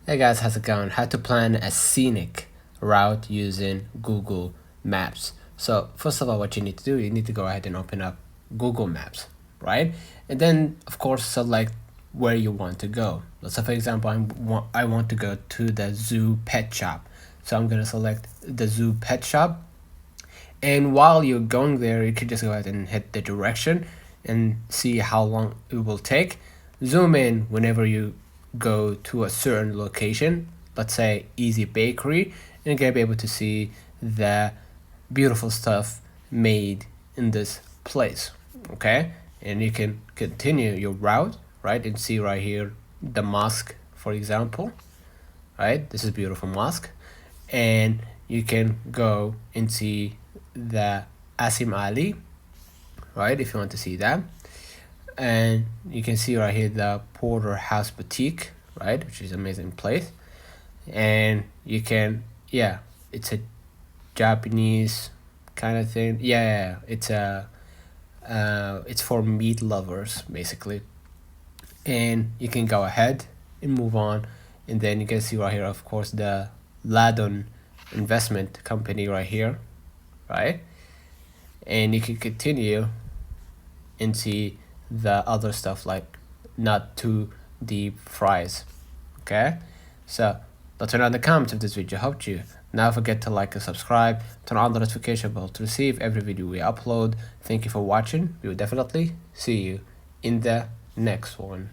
Hey guys, how's it going? How to plan a scenic route using Google Maps. So first of all, what you need to do, you need to go ahead and open up Google Maps, right? And then of course select where you want to go. So for example, I want to go to the zoo pet shop. So I'm gonna select the zoo pet shop. And while you're going there, you can just go ahead and hit the direction and see how long it will take. Zoom in whenever you go to a certain location, let's say Easy Bakery, and you're gonna be able to see the beautiful stuff made in this place. Okay, and you can continue your route, right, and see right here the mosque, for example, right? This is beautiful mosque, and you can go and see the Asim Ali, right? If you want to see that, and you can see right here the Porter House Boutique, right, which is an amazing place, and you can, yeah, it's a Japanese kind of thing. Yeah, it's for meat lovers basically, and you can go ahead and move on, and then you can see right here, of course, the Ladon investment company right here, right, and you can continue and see the other stuff like not too deep fries. Okay, so let me know in the comments if this video helped you. Now forget to like and subscribe, turn on the notification bell to receive every video we upload. Thank you for watching. We will definitely see you in the next one.